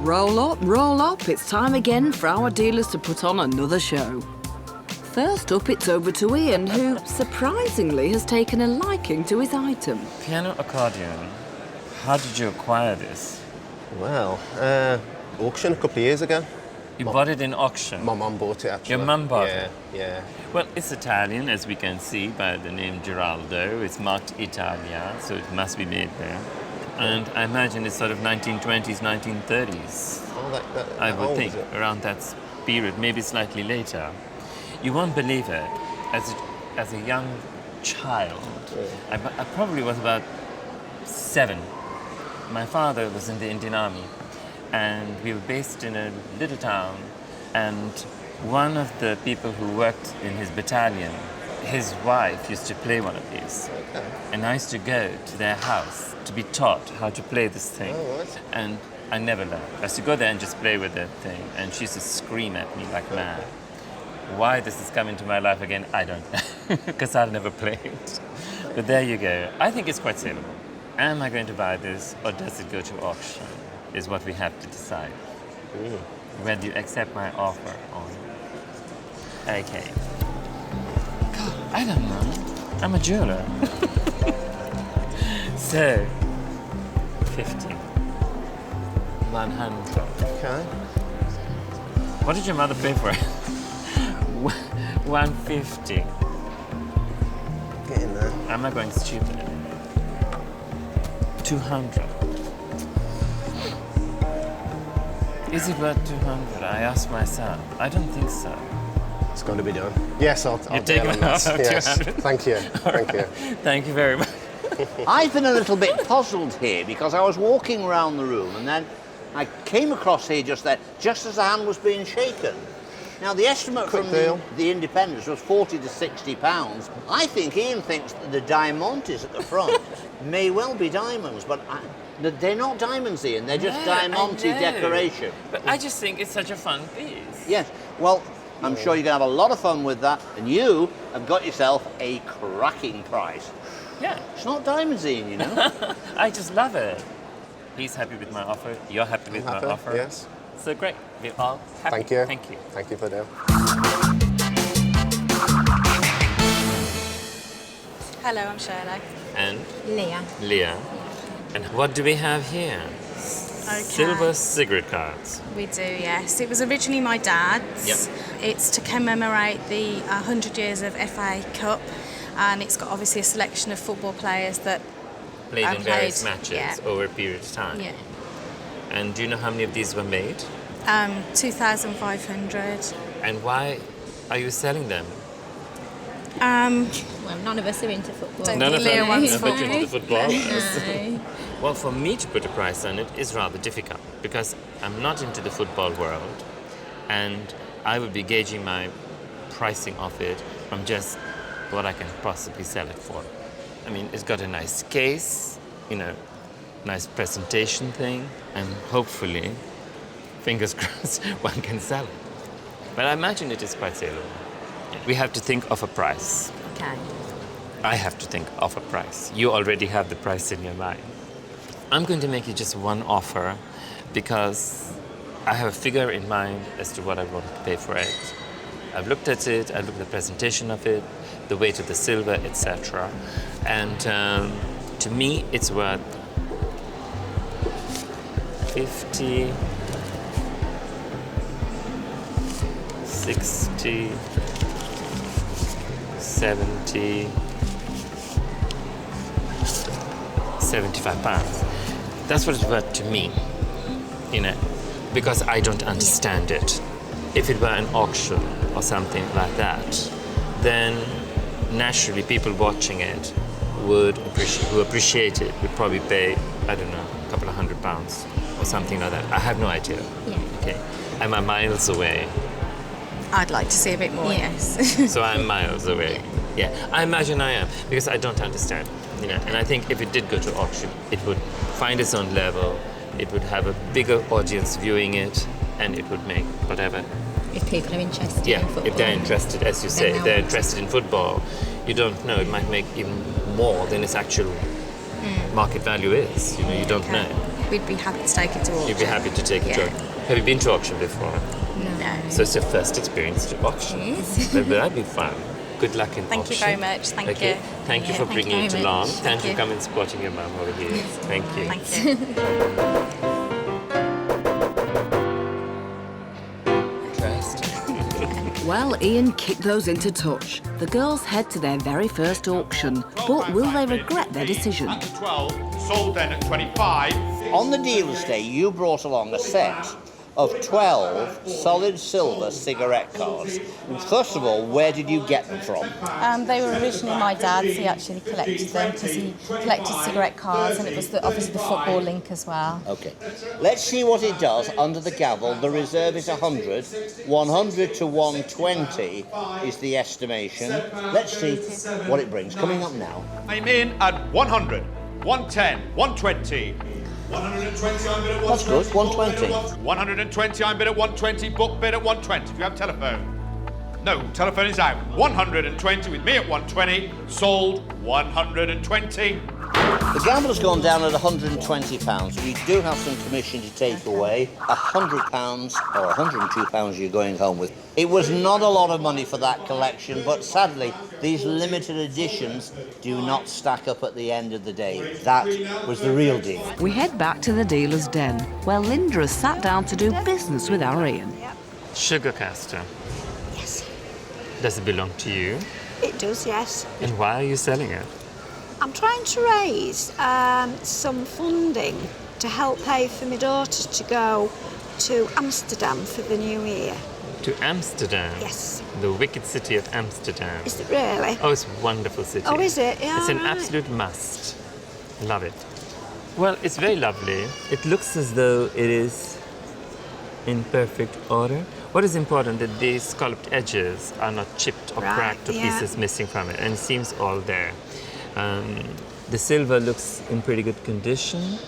Roll up. It's time again for our dealers to put on another show. First up, it's over to Ian, who surprisingly has taken a liking to his item. Piano accordion. How did you acquire this? Well, auction a couple of years ago. You bought it in auction? My mum bought it, actually. Your mum bought it? Yeah. Well, it's Italian, as we can see by the name Giraldo. It's marked Italia, so it must be made there. And I imagine it's sort of 1920s, 1930s. Oh, that I would old, think, is it? around that period, maybe slightly later. You won't believe it. As a young child, I probably was about 7. My father was in the Indian Army, and we were based in a little town, and one of the people who worked in his battalion, his wife used to play one of these. Okay. And I used to go to their house to be taught how to play this thing. Oh, right. And I never learned. I used to go there and just play with that thing, and she used to scream at me like mad. Why this is coming to my life again, I don't know, because I'll never play it. But there you go. I think it's quite saleable. Am I going to buy this, or does it go to auction, is what we have to decide. Whether you accept my offer or not. Okay. God, I don't know. I'm a jeweler. So, 50. 100. Okay. What did your mother pay for it? 150. Getting there. I'm not going stupid. 200. Is it worth 200? I asked myself. I don't think so. It's going to be done. Yes, I'll You're deal taking on it that. off, Yes. 200. Thank you. Thank you. Thank you very much. I've been a little bit puzzled here because I was walking around the room and then I came across here just as the hand was being shaken. Now the estimate Quick from deal. the Independents was 40 to 60 pounds. I think Ian thinks that the diamantes at the front may well be diamonds, but they're not diamonds, Ian. They're just diamante I know. decoration. But I just think it's such a fun piece. Yes. Well, I'm sure you're going to have a lot of fun with that, and you have got yourself a cracking price. Yeah. It's not diamonds, Ian, you know. I just love it. He's happy with my offer. You're happy with Happy? my offer. Yes. So great. We're all happy. Thank you. Thank you. Thank you for the deal. Hello, I'm Shirley. And Leah. Leah. And what do we have here? Okay. Silver cigarette cards. We do, yes. It was originally my dad's. Yep. It's to commemorate the 100 years of FA Cup, and it's got obviously a selection of football players that Played in various played, matches yeah. over a period of time. Yeah. And do you know how many of these were made? 2,500. And why are you selling them? Well, none of us are into football. Don't None think of them Leah wants are football. into football. No. Well, for me to put a price on it is rather difficult because I'm not into the football world, and I would be gauging my pricing of it from just what I can possibly sell it for. I mean, it's got a nice case, nice presentation thing, and hopefully, fingers crossed, one can sell it. But I imagine it is quite saleable. We have to think of a price. Okay. I have to think of a price. You already have the price in your mind. I'm going to make you just one offer because I have a figure in mind as to what I want to pay for it. I've looked at it, I've looked at the presentation of it, the weight of the silver, etc. And to me, it's worth 50, 60, 70, 75 pounds. That's what it's worth to me, because I don't understand it. If it were an auction or something like that, then naturally people watching it who appreciate it would probably pay, I don't know, a couple of £100 or something like that. I have no idea. Yeah. Okay. Am I miles away? I'd like to see a bit more, yes. So I'm miles away. Yeah, I imagine I am, because I don't understand. And I think if it did go to auction, it would find its own level, it would have a bigger audience viewing it, and it would make whatever. If people are interested Yeah, in football. if they're interested, as you say, if they're interested in football, you don't know, it might make even more than its actual market value is. You don't know. we'd be happy to take it to auction. You'd be happy to take it to Yeah. auction. Have you been to auction before? No. So it's your first experience to auction. Yes. That'd be fun. Good luck in Thank you auction. very much. Thank Okay. you. Thank you Yeah, for thank bringing you it very along. much. Thank you Thank for you. coming and supporting your mum over here. Thank you. Thank you. Interesting. Well, Ian kicked those into touch. The girls head to their very first auction, but will they regret their decision? At 12, sold then at 25. On the dealer's day, you brought along a set of 12 solid silver cigarette cards. First of all, where did you get them from? They were originally my dad's. He actually collected them because he collected cigarette cards, and it was obviously the football link as well. Okay. Let's see what it does under the gavel. The reserve is 100. 100 to 120 is the estimation. Let's see what it brings. Coming up now. I'm in at 100, 110, 120. 120, I'm bid at 120. That's good, 120. 120, I'm bid at 120. Book bid at 120. Do you have telephone? No, telephone is out. 120 with me at 120. Sold 120. The gamble has gone down at £120. We do have some commission to take away. £100 or £102 you're going home with. It was not a lot of money for that collection, but sadly, these limited editions do not stack up at the end of the day. That was the real deal. We head back to the dealer's den, where Linda has sat down to do business with our Ian. Sugar caster. Yes, Does it belong to you? it does, yes. And why are you selling it? I'm trying to raise some funding to help pay for my daughter to go to Amsterdam for the new year. To Amsterdam? Yes. The wicked city of Amsterdam. Is it really? Oh, it's a wonderful city. Oh, is it? Yeah, It's an right. absolute must. Love it. Well, it's very lovely. It looks as though it is in perfect order. What is important that the scalloped edges are not chipped or Right, cracked or yeah. pieces missing from it, and it seems all there. The silver looks in pretty good condition.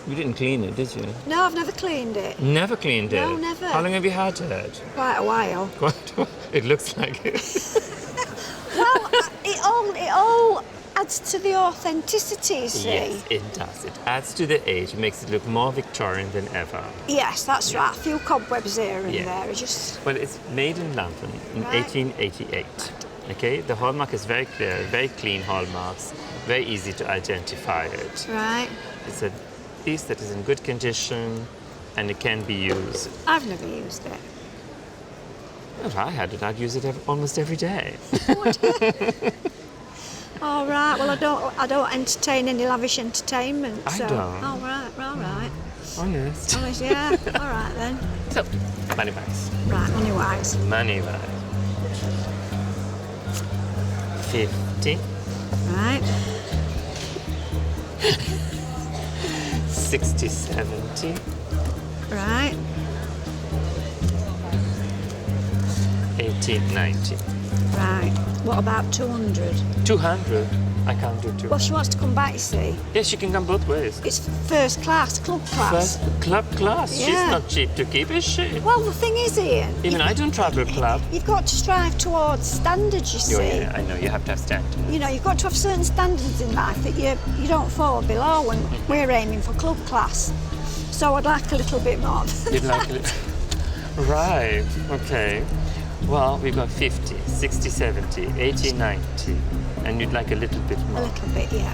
You didn't clean it, did you? No, I've never cleaned it. Never cleaned it? No, never. How long have you had it? Quite a while. It looks like it. Well, it all adds to the authenticity, you see. Yes, it does. It adds to the age. It makes it look more Victorian than ever. Yes, that's right. A few cobwebs here and Yeah. there. Just Well, it's made in London in Right. 1888. Okay, the hallmark is very clear, very clean hallmarks, very easy to identify it. right. It's a piece that is in good condition and it can be used. I've never used it. If I had it, I'd use it almost every day. All right. Well, I don't entertain any lavish entertainment. I so. don't. All right. All right. Honest. Honest, yeah. All right then. So, money wise. Right. Money wise. Money wise. 50, Right. 60, 70, Right. 80, 90. Right. What about 200? 200. I can't do 200. Well, she wants to come back, you see. Yes, you can come both ways. It's first class, club class. First club class. She's Yeah. not cheap to keep, is she? Well, the thing is, Ian, Even I don't travel club. you've got to strive towards standards, you see. Oh, yeah, I know. You have to have standards. You know, you've got to have certain standards in life that you don't fall below, and we're aiming for club class. So I'd like a little bit more. You'd like it. Right. Okay. Well, we've got 50, 60, 70, 80, 90. And you'd like a little bit A more. little bit, yeah.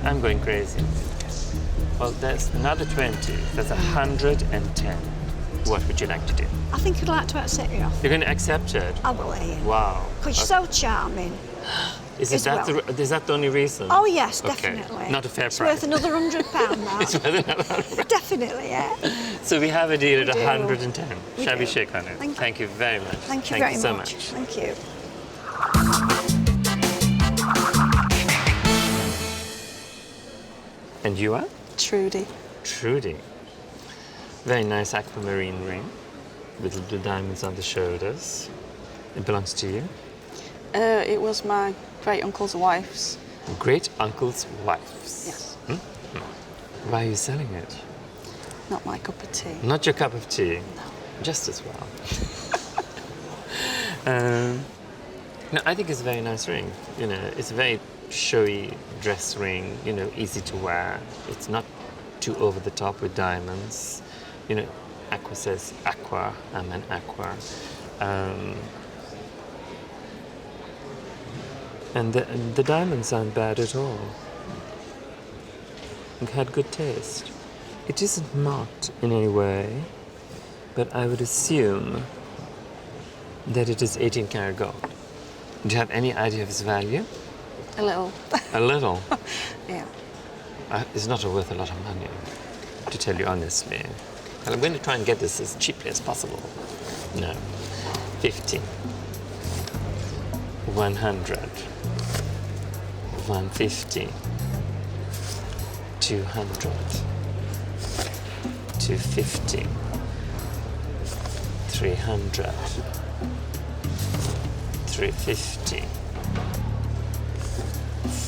I'm going crazy. Well, there's another 20. That's 110. What would you like to do? I think I'd like to accept you off. You're going to accept it? I will, Ian. Wow. Because you're so charming. Is as that well. is that the only reason? Oh, yes, Okay. definitely. Not a fair it's price. worth another £100 now. It's worth another. Definitely, yeah. So we have a deal at We do. 110. We Shall we do. shake on it? Thank you. you very much. Thank you very so much. much. Thank you. And you are? Trudy. Trudy. Very nice aquamarine ring with little diamonds on the shoulders. It belongs to you? It was my great uncle's wife's. Great uncle's wife's. Yes. Why are you selling it? Not my cup of tea. Not your cup of tea. Just as well. No, I think it's a very nice ring. You know, it's very showy dress ring, you know, easy to wear. It's not too over the top with diamonds. You know, aqua says aqua, I'm an aqua. And the diamonds aren't bad at all. It had good taste. It isn't marked in any way, but I would assume that it is 18 karat gold. Do you have any idea of its value? A little. A little? Yeah. It's not worth a lot of money, to tell you honestly. And I'm going to try and get this as cheaply as possible. No. 50. 100. 150. 200. 250. 300. 350.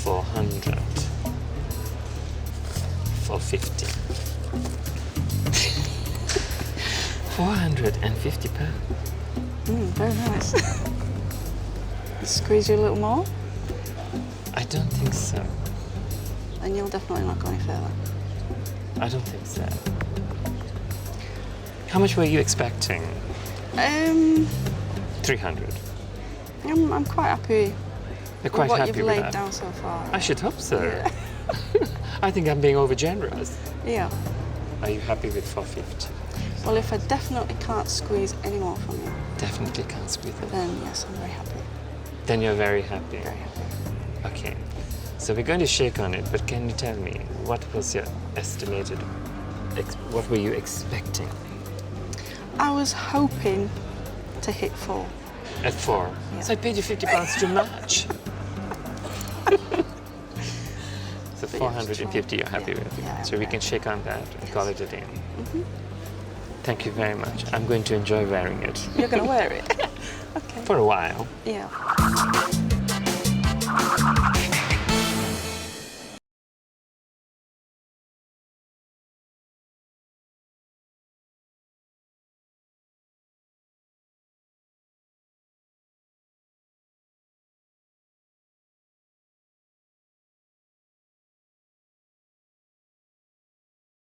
400. 450. 450 pounds. Very nice. Squeeze you a little more, I don't think so. and you'll definitely not go any further. I don't think so. How much were you expecting? 300. I'm quite happy You're quite with what happy you've with laid that? down so far. I should hope so. Yeah. I think I'm being over generous. Yeah. Are you happy with 450? Well, if I definitely can't squeeze any more from you, Definitely can't squeeze it. then yes, I'm very happy. Then you're very happy. Very happy. Okay. So we're going to shake on it, but can you tell me what was your estimated? What were you expecting? I was hoping to hit 4. At 4. Yeah. So I paid you £50 too much. So 450 you're happy with. Yeah, So we can shake on that and call it a day. Thank you very much. I'm going to enjoy wearing it. You're going to wear it? Okay. For a while. Yeah.